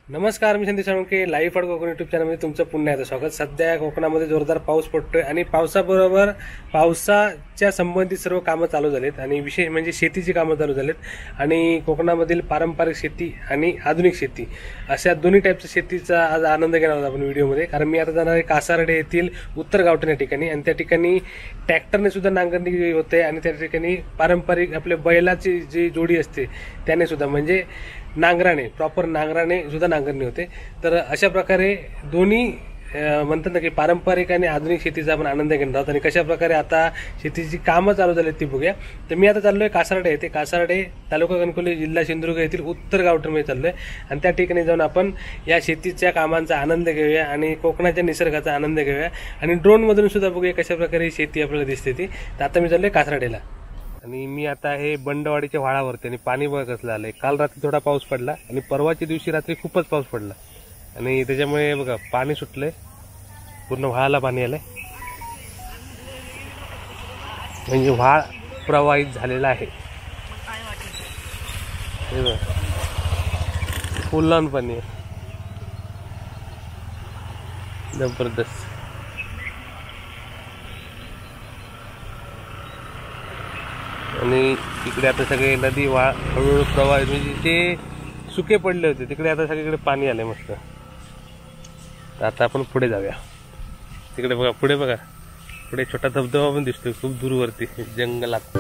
नमस्कार, मी संदेश Salunkhe. Live for Konkan YouTube चॅनलमध्ये तुमचं पुन्हा एकदा स्वागत. सध्या कोकणामध्ये जोरदार पाऊस पडतोय आणि पावसाबरोबर पावसाच्या संबंधित सर्व कामं चालू झालीत आणि विशेष म्हणजे शेतीची कामं चालू झालीत. आणि कोकणामधील पारंपरिक शेती आणि आधुनिक शेती अशा दोन्ही टाईपच्या शेतीचा आज आनंद घेणार आहोत आपण व्हिडिओमध्ये. कारण मी आता जाणार आहे कासारडे येथील उत्तर गावठण या ठिकाणी आणि त्या ठिकाणी ट्रॅक्टरने सुद्धा नांगरणी होते आणि त्या ठिकाणी पारंपरिक आपल्या बैलाची जी जोडी असते त्याने सुद्धा म्हणजे नांगराने प्रॉपर नांगराने सुद्धा नांगरणी होते. तर अशा प्रकारे दोन्ही म्हणतात ना की पारंपरिक आणि आधुनिक शेतीचा आपण आनंद घेणार आहोत आणि कशा प्रकारे आता शेतीची कामं चालू झाली ती बघूया. तर मी आता चाललोय कासारडे येथे. कासारडे तालुका कणकवली जिल्हा सिंधुदुर्ग येथील उत्तर गावठणमध्ये चाललोय आणि त्या ठिकाणी जाऊन आपण या शेतीच्या कामांचा आनंद घेऊया आणि कोकणाच्या निसर्गाचा आनंद घेऊया आणि ड्रोनमधून सुद्धा बघूया कशा प्रकारे शेती आपल्याला दिसते ती. तर आता मी चाललोय कासारडेला आणि मी आता आहे बंडवाडीच्या व्हाळावरती आणि पाणी बघ कसलं आलंय. काल रात्री थोडा पाऊस पडला आणि परवाच्या दिवशी रात्री खूपच पाऊस पडला आणि त्याच्यामुळे बघा पाणी सुटलंय, पूर्ण व्हाळाला पाणी आलंय म्हणजे व्हाळ प्रवाहित झालेला आहे. हे बघा फुलान पाणी आहे जबरदस्त. आणि इकडे आता सगळे नदी हळूहळू प्रवाहित म्हणजे ते सुके पडले होते तिकडे आता सगळीकडे पाणी आले मस्त. तर आता आपण पुढे जाऊया. तिकडे बघा पुढे छोटा धबधबा पण दिसतोय खूप दूरवरती जंगलात.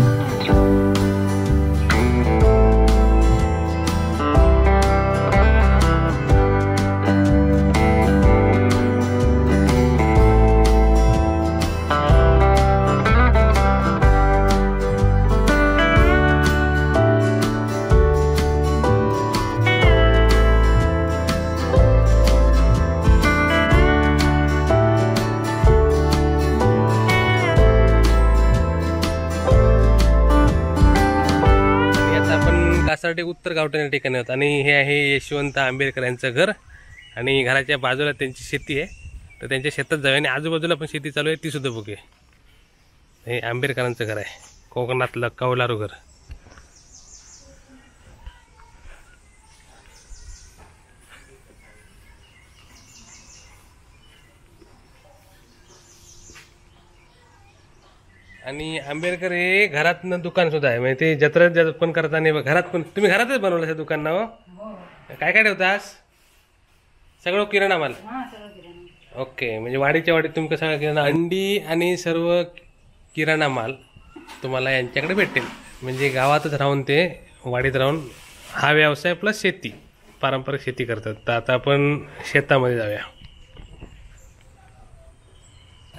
कासारडे उत्तर गावठण या ठिकाणी होत आणि हे आहे यशवंत आंबेडकर यांचं घर आणि घराच्या बाजूला त्यांची शेती आहे. तर त्यांच्या शेतात जाऊया आणि आजूबाजूला पण शेती चालू आहे ती सुद्धा बघूया. हे आंबेडकरांचं घर आहे, कोकणातलं कौलारू घर. आणि आंबेडकर हे घरातनं दुकान सुद्धा आहे म्हणजे ते जत्रेत पण करताना घरात पण. तुम्ही घरातच बनवलं हे दुकान ना? काय काय ठेवतास? सगळं किराणा माल. ओके, म्हणजे वाडीच्या वाडीत तुम्ही सगळं किराणा अंडी आणि सर्व किराणा माल तुम्हाला यांच्याकडे भेटेल. म्हणजे गावातच राहून ते वाडीत राहून हा व्यवसाय प्लस शेती पारंपरिक शेती करतात. तर आता आपण शेतामध्ये जाऊया.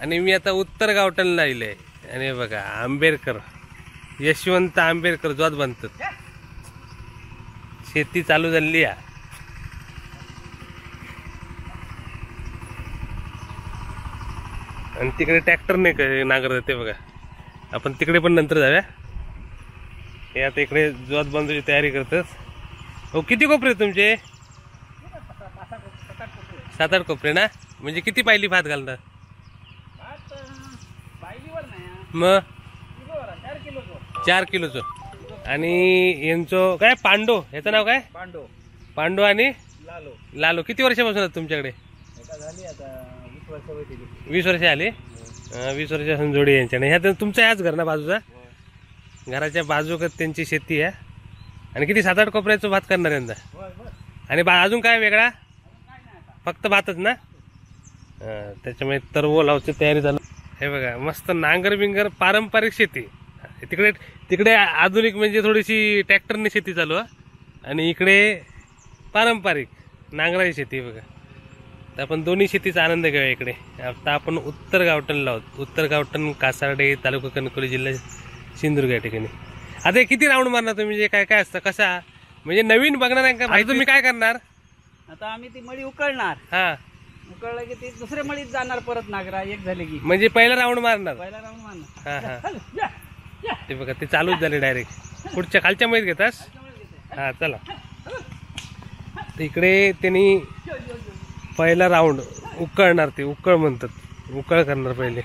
आणि मी आता उत्तर गावठणला आलोय आणि बघा आंबेडकर यशवंत आंबेडकर जोत बनतात. शेती चालू झाली आहे आणि तिकडे ट्रॅक्टरने नांगरतात ते बघा. आपण तिकडे पण नंतर जाऊया. हे आता इकडे जोत बांधूची तयारी करतात. हो, किती कोपरे तुमचे? 7-8 कोपरे ना? म्हणजे किती पायली भात घालतात मग? 4 किलोचं. आणि यांचं काय पांडो, ह्याचं नाव काय? पांडो आणि लालो. किती वर्षापासून तुमच्याकडे? 20 वर्ष आली. 20 वर्षापासून जोडी यांच्याकडे. ह्या तुमचं याच घर ना बाजूचा? घराच्या बाजूक त्यांची शेती आहे. आणि किती 7-8 कोपऱ्याचं भात करणार यंदा? आणि अजून काय वेगळा? फक्त भातच ना? त्याच्यामुळे तरवो लावची तयारी झाली. हे बघा मस्त नांगर बिंगर पारंपरिक शेती. तिकडे आधुनिक म्हणजे थोडीशी ट्रॅक्टरने शेती चालू आहे आणि इकडे पारंपरिक नांगराची शेती बघा. तर आपण दोन्ही शेतीचा आनंद घेऊया इकडे. आता आपण उत्तर गावठणला आहोत. उत्तर गावठण कासारडे तालुका कणकवली जिल्हा सिंधुदुर्ग या ठिकाणी. आता किती राऊंड मारणार तुम्ही? म्हणजे काय काय असतं कसा म्हणजे नवीन बघणार आहे का? तुम्ही काय करणार? आता आम्ही ती मळी उकळणार. हा, उकळलं की ती दुसऱ्या मळीत जाणार परत नागरा एक झाले की. म्हणजे पहिला राऊंड मारणार? पहिला राऊंड मारणार. हा हा, ते बघा ते चालूच झाले डायरेक्ट. पुढच्या खालच्या मळीत घेतास? हा चला. इकडे त्यांनी पहिला राऊंड उकळणार, ते उकळ म्हणतात, उकळ करणार पहिले.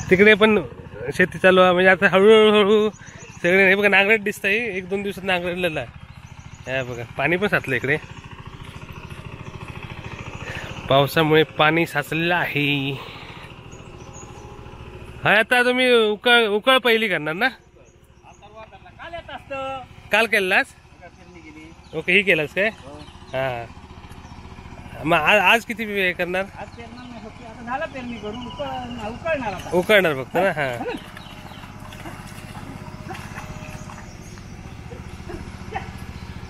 तिकडे पण शेती चालू आहे, म्हणजे आता हळूहळू सगळे हे बघा नांगरट दिसतंय, 1-2 दिवसात नांगरटलेलं आहे. हे बघा पाणी पण साचलं इकडे, पावसामुळे पाणी साचलेलं आहे. हा आता तुम्ही उकळ पहिली करणार ना? काल येत असतं. काल केलास? पेरणी केली. ओके, ही केलास काय? हा. मग आज किती हे करणार? आज पेरणार नाही फक्त, आता झाला पेरणी करून उकळणार आता. उकळणार फक्त ना? हा.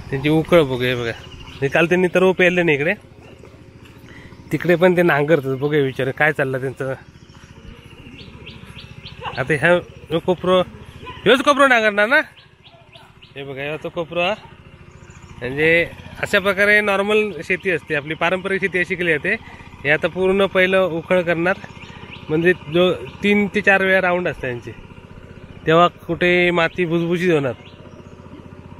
त्यांची उकळ बघूया बघा. हे काल त्यांनी तर पेरले नाही इकडे, तिकडे पण ते नांगरतात. बघूया विचार काय चाललं त्यांचं. आता ह्या कोपरो, ह्योच कोपरो नांगरणार ना? हे बघा, ह्या तो कोपरो हा. म्हणजे अशा प्रकारे नॉर्मल शेती असते आपली, पारंपरिक शेती अशी केली जाते. हे आता पूर्ण पहिलं उखळ करणार, म्हणजे जो 3 ते 4 वेळा राऊंड असतात यांची, तेव्हा कुठे माती भुसभुशीत होणार.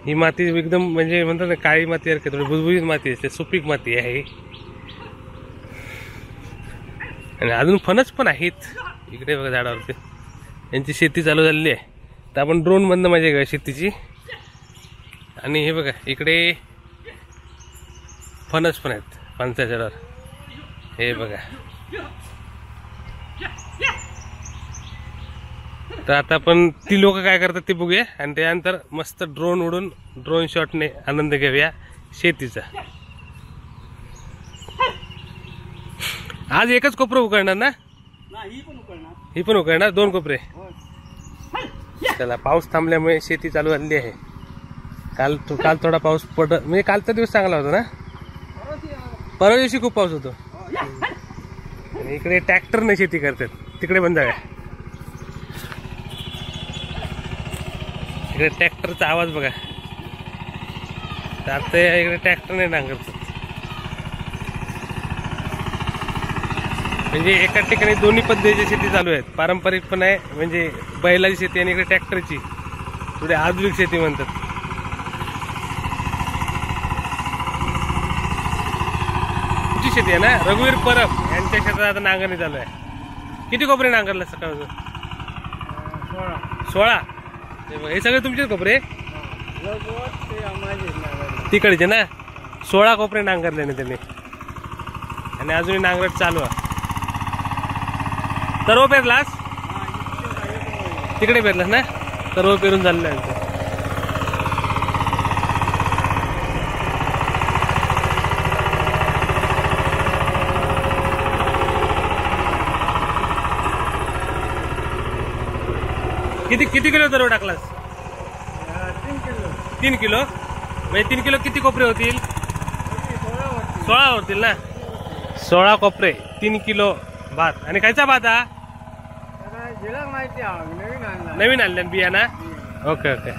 ही माती एकदम म्हणजे म्हणतात ना काळी माती सारखी, थोडी भुसभुशीत माती असते, सुपीक माती आहे. आणि अजून फणस पण आहेत इकडे बघा झाडावरती. यांची शेती चालू झालेली आहे. तर आपण ड्रोन मधनं मजा घेऊया शेतीची. आणि हे बघा इकडे फणस पण आहेत, फणसाच्या झाडावर. हे बघा. तर आता आपण ती लोक काय करतात ते बघूया, आणि त्यानंतर मस्त ड्रोन उडून ड्रोन शॉटने आनंद घेऊया शेतीचा. आज एकच कोपरं उकळणार ना? ही पण उकळणार. ही पण उकळणार, 2 कोपरे. चला, पाऊस थांबल्यामुळे शेती चालू झाली आहे. काल थोडा पाऊस म्हणजे कालचा दिवस चांगला होता ना? परवा दिवशी खूप पाऊस होतो. आणि इकडे ट्रॅक्टरने शेती करतात, तिकडे बंद आहे. इकडे ट्रॅक्टरचा आवाज बघा. तर आता इकडे ट्रॅक्टरने नांगरतात. म्हणजे एका ठिकाणी दोन्ही पद्धतीची शेती चालू आहेत. पारंपरिक पण आहे म्हणजे बैलाची शेती, आणि इकडे ट्रॅक्टरची, थोडी आधुनिक शेती म्हणतात. शेती आहे ना? रघुवीर परब यांच्या शेतात आता नांगरणी चालू आहे. किती कोपरे नांगरला सकाळ? 16. हे सगळे तुमचेच कोपरे तिकडचे ना? 16 कोपरे नांगरले ना त्यांनी, आणि अजूनही नांगरट चालू आहे. सर्व पेरलास? तिकडे पेरलास ना? सर्व पेरून झालेलं आहे. किती किलो सर्व टाकलास? 3 किलो. म्हणजे 3 किलो किती कोपरे होतील? 16 होतील ना? 16 कोपरे, 3 किलो भात. आणि खायचा भात हा? नवीन आणल्या बिया ना? Okay okay.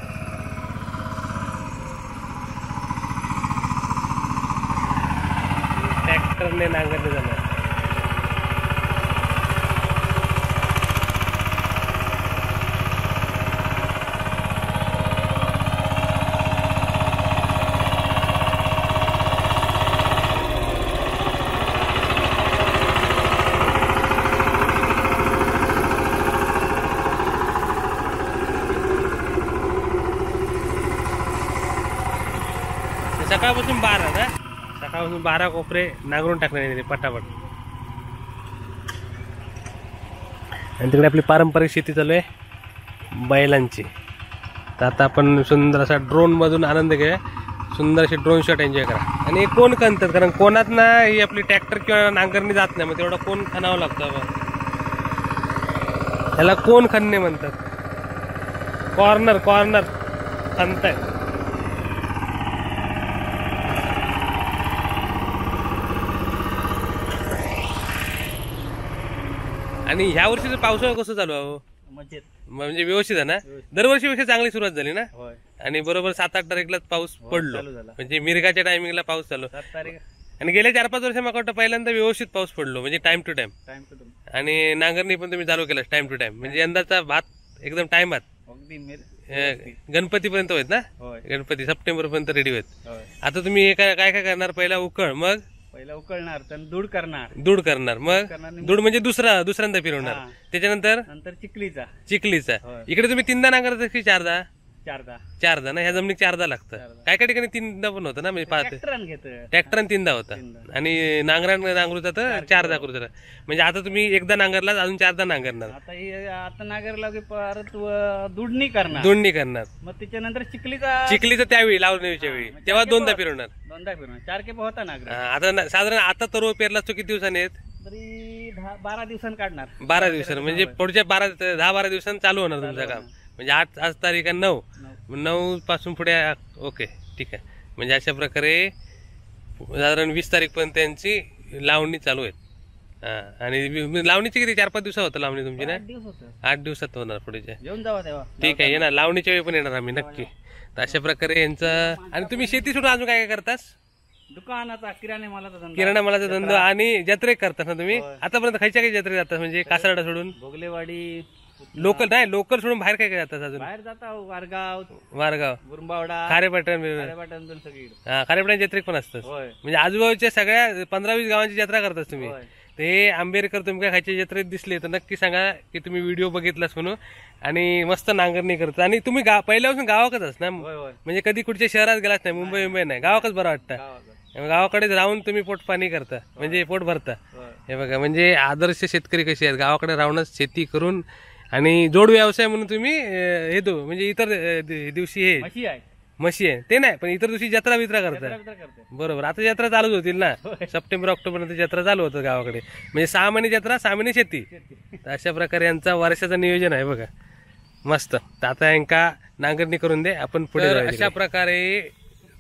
ट्रॅक्टरने नांगरले जाणार. सकाळपासून 12 ना? सकाळपासून 12 कोपरे नांगरून टाकले पटापट. आणि तिकडे आपली पारंपरिक शेती चालू आहे बैलांची. तर आता आपण सुंदर असा ड्रोन मधून आनंद घेऊया, सुंदर असे ड्रोन शॉट एन्जॉय करा. आणि कोण खणतात, कारण कोणात ना ही आपली ट्रॅक्टर किंवा नांगरणी जात नाही, मग तेवढा कोण खणावं लागतं. त्याला कोण खणणे म्हणतात. कॉर्नर खणताय. आणि ह्या वर्षीचं पावसाळा कसं चालू आहे? मजेत. म्हणजे व्यवस्थित आहे ना? दरवर्षीपेक्षा चांगली सुरुवात झाली ना? आणि बरोबर 7-8 तारखेलाच पाऊस पडलो, म्हणजे मिरगाच्या टायमिंगला पाऊस चालू. 7 तारीख. आणि गेल्या 4-5 वर्ष मला वाटतं पहिल्यांदा व्यवस्थित पाऊस पडलो, म्हणजे टाइम टू टाइम. आणि नांगरणी पण तुम्ही चालू केलं टाइम टू टाइम, म्हणजे यंदाचा भात एकदम टाइमात. गणपतीपर्यंत होत ना? गणपती सप्टेंबर पर्यंत रेडी होत. आता तुम्ही काय काय करणार? पहिला उकळ, मग पहिला उकळणार, तर दूध करणार, मग दूध म्हणजे दुसऱ्यांदा फिरवणार. त्याच्यानंतर चिखलीचा. इकडे तुम्ही 3दा नांगरता की 4दा? चारदा. चारदा ना, ह्या जमिनीत चारदा लागतं. चारदा. काय काय ठिकाणी तीनदा पण होतं ना, म्हणजे पाहते ट्रॅक्टरान घेत. ट्रॅक्टरान तीनदा होता तीनदा. आणि नांगरूचा तर चारदा करू जरा. म्हणजे आता तुम्ही एकदा नांगरला अजून चारदा नांगरणार, आता नागरला की परत दुडणी करणार. दोन्ही करणार. मग त्याच्यानंतर चिखलीचा चिखलीचं त्यावेळी लावणीच्या वेळी तेव्हा दोनदा फिरवणार. दोनदा फिरणार. 4 खेप होता नागर. आता साधारण आता तर पेरला तो किती दिवसांनी येत? तरी 12 दिवसांनी काढणार. 12 दिवसांनी, म्हणजे पुढच्या 10-12 दिवसांनी चालू होणार तुमचं काम. म्हणजे आज तारीख आहे 9 पासून पुढे. ओके, ठीक आहे. म्हणजे अशा प्रकारे साधारण 20 तारीखपर्यंत त्यांची लावणी चालू आहे. आणि लावणीची किती 4-5 दिवसात होतं लावणी तुमची ना? 8 दिवस होतं. 8 दिवसात होणार पुढेच्या. येऊन जावा तेव्हा. ठीक आहे, येणार लावणीच्या वेळी पण येणार आम्ही नक्की. तर अशा प्रकारे यांचं. आणि तुम्ही शेती सोडून अजून काय काय करतास? दुकानाचा किराणा मालाचा धंदा. किराणा मालाचा धंदा आणि जत्रे करतात ना तुम्ही? आतापर्यंत खायच्या काही जत्रे जातात म्हणजे कासारडा सोडून? भोगलेवाडी. लोकल नाही, लोकल सोडून बाहेर काय काय जातात अजून? बाहेर जाता वारगाव, वारगाव, खारेपाटण. सगळी. खारेपाटण जत्रेक पण असतात. होय. म्हणजे आजूबाजूच्या सगळ्या 15-20 गावांची जत्रा करतात तुम्ही. होय. ते आंबेडकर तुम्ही काय खायच्या जत्रेत दिसले तर नक्की सांगा की तुम्ही व्हिडिओ बघितलास म्हणून. आणि मस्त नांगरणी करतात. आणि तुम्ही पहिल्यापासून गावाकच ना, होय होय. म्हणजे कधी कुठच्या शहरात गेलाच नाही, मुंबई नाही, गावाकच बरं वाटतं. गावाकडं. गावाकडे राहून तुम्ही पोट पाणी करता, म्हणजे पोट भरता. होय. हे बघा, म्हणजे आदर्श शेतकरी कसे आहेत, गावाकडे राहूनच शेती करून. आणि जोड व्यवसाय म्हणून तुम्ही हे म्हणजे इतर दिवशी हे म्हशी आहे. म्हशी आहे ते नाही, पण इतर दिवशी जत्रा बित्रा करता. जत्रा करते. बरोबर. आता जत्रा चालूच होतील ना, सप्टेंबर-ऑक्टोबर नंतर जत्रा चालू होतं गावाकडे. म्हणजे 6 महिने जत्रा, 6 महिने शेती. तर अशा प्रकारे यांचा वर्षाचं नियोजन आहे बघा, मस्त. तर आता यांका नांगरणी करून दे, आपण पुढे. अशा प्रकारे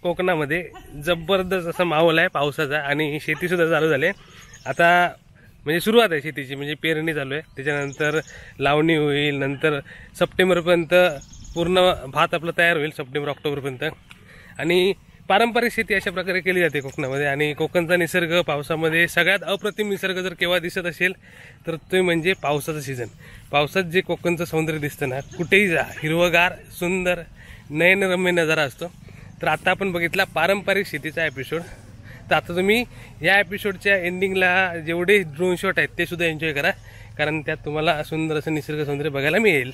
कोकणामध्ये जबरदस्त असा माहोल आहे पावसाचा. आणि शेती सुद्धा चालू झाली आता. म्हणजे सुरुवात आहे शेतीची, म्हणजे पेरणी चालू आहे. त्याच्यानंतर लावणी होईल, नंतर सप्टेंबरपर्यंत पूर्ण भात आपलं तयार होईल, सप्टेंबर-ऑक्टोबरपर्यंत. आणि पारंपरिक शेती अशा प्रकारे केली जाते कोकणामध्ये. आणि कोकणचा निसर्ग पावसामध्ये सगळ्यात अप्रतिम निसर्ग जर केव्हा दिसत असेल तर ते म्हणजे पावसाचं सीझन. पावसात जे कोकणचं सौंदर्य दिसतं ना, कुठेही जा, हिरवगार, सुंदर, नयनरम्य नजारा असतो. तर आता आपण बघितला पारंपरिक शेतीचा एपिसोड. तर आता तुम्ही या एपिसोडच्या एंडिंगला जेवढे ड्रोन शॉट आहेत ते सुद्धा एन्जॉय करा, कारण त्यात तुम्हाला सुंदर असं निसर्ग सौंदर्य बघायला मिळेल.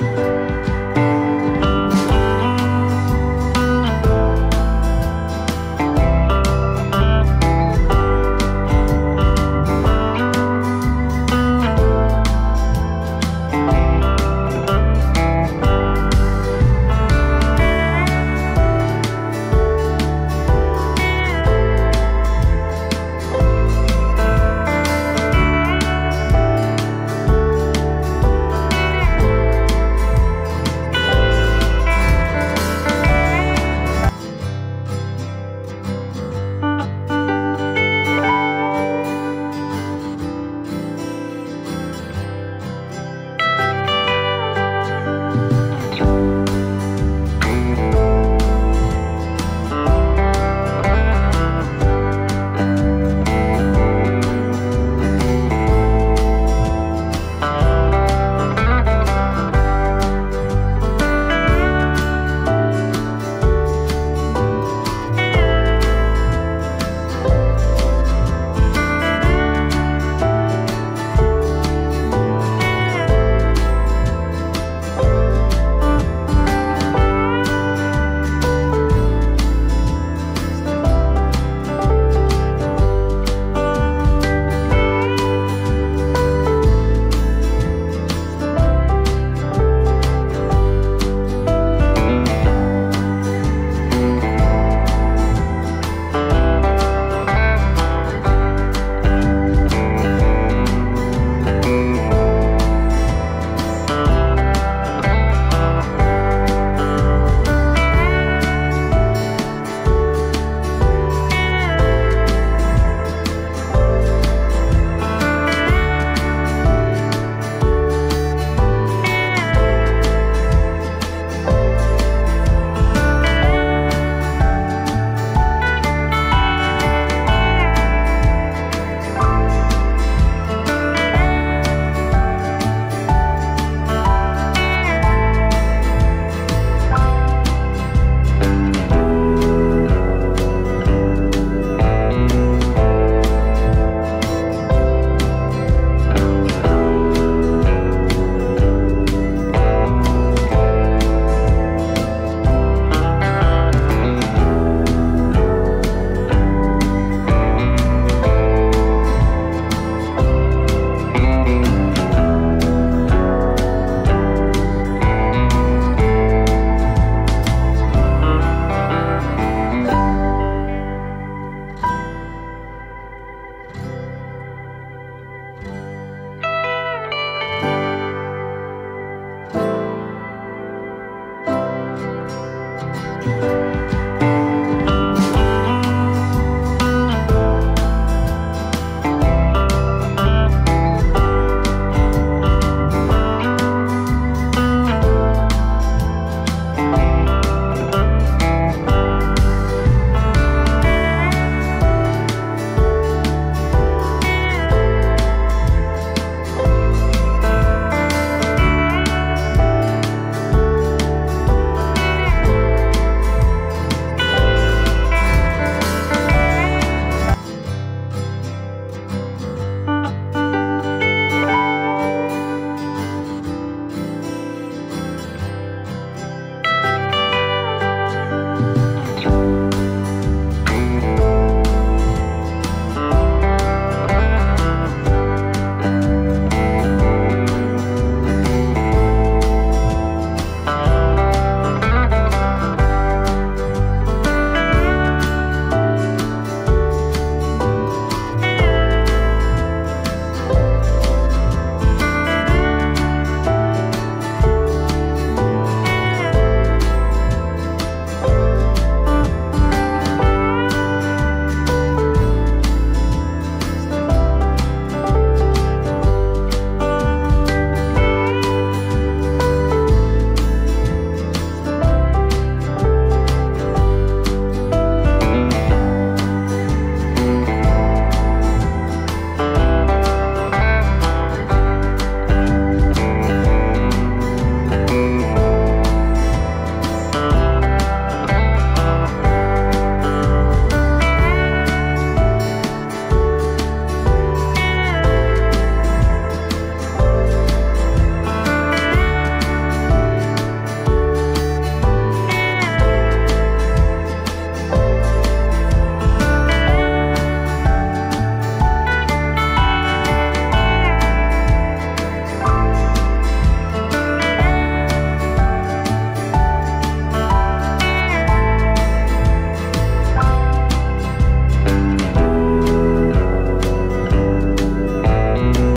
धन्यवाद.